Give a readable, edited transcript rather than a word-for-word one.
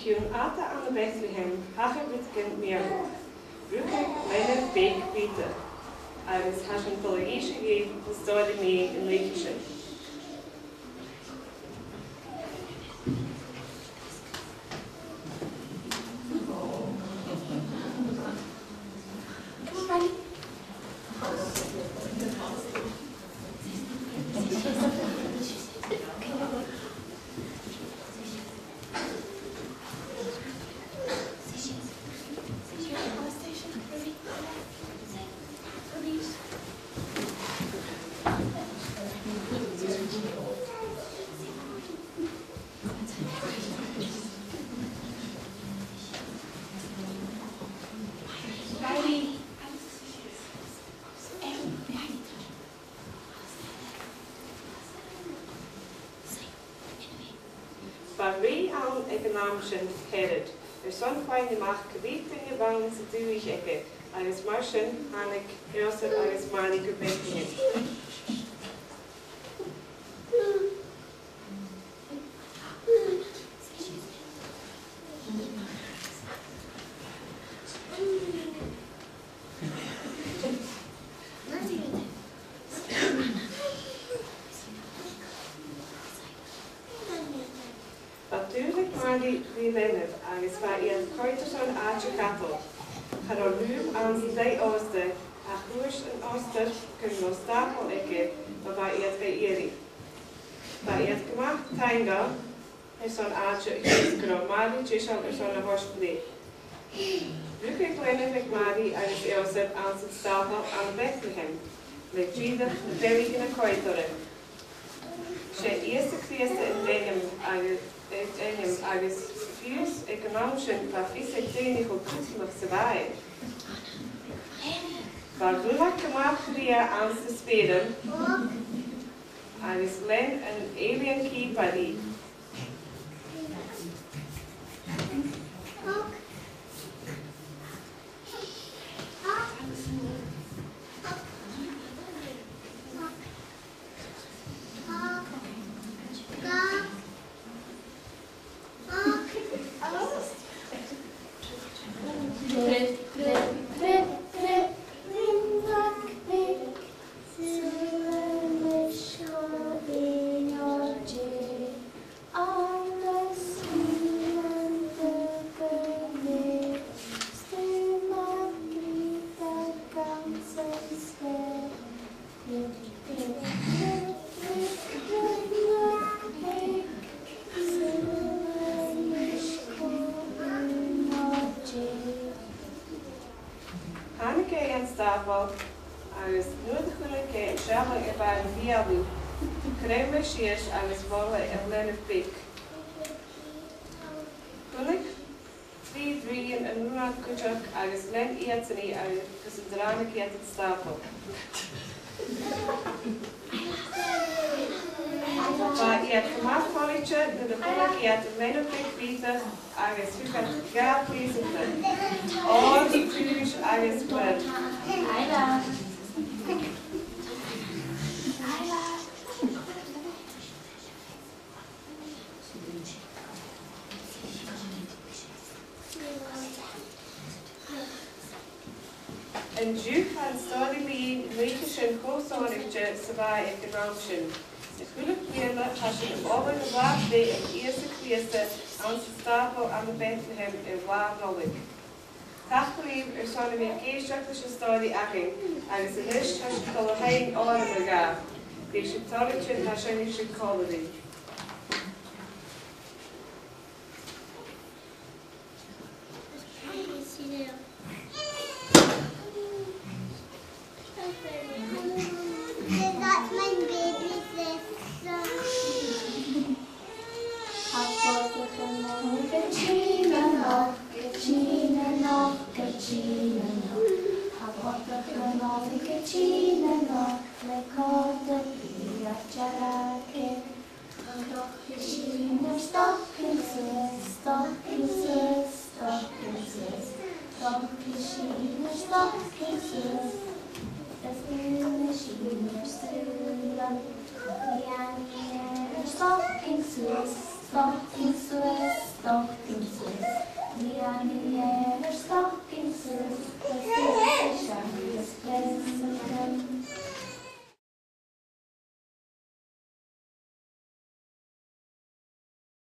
Ciwn ata an y Bethlehem, hachar bydd gen miarwch. Rwceg meinen beg bita. Agus hasyn dod eisiau gyd yn stod i mi yn leikisyn. Waar wij aan economische Herod. Son fijn mag gebied in je bang te doen ik. Als marschen aan ik eerst als mani gebeten. Natuurlijk maar die lennet, als waar je een kruiderson uit je kattel. Ga door nu aan die oosten, koers en ooster kunnen we stapel ikke, waarbij je het geëren. Waar je het gemaakt tijden, is zo'n aardje gesproken, maar die is al zo'n worstblik. Gelukkig lennet ik maar die als eerste aan zijn stapel aan Bethlehem, met Jida de berg in de kruideren. Zijn eerste Christen in Denem agus fios economische waar visie tenig op kutelig te waaien. Waar gulak gemaakt via aan te spelen, agus len een alien keeper. Stapel, als noodgelijke en schabbel ervaren via u. Kremmersjes als wollen en lenen pik. Toen ik 2, 3 en nu aan kutjak als len ietsenie als een dranik het stapel. Maar je hebt gemaakt volletje, de volk je hebt een lenen pik bieden, als u gaat gaat lezen. Al die vuurs als wel. Ayla. En Juke had story bij Leekjes en Koosonigje zwaai economischen. De gelukkige had je de overgewaard bij het eerste Christen aan de stapel aan de Bethlehem in Waarnolik. Tachlief zouden we een keerstukje story achting, als de rest has je al geen oren gaf. Deze tolletje has je niet gekomen. Stockholm Suez, Stockholm Suez.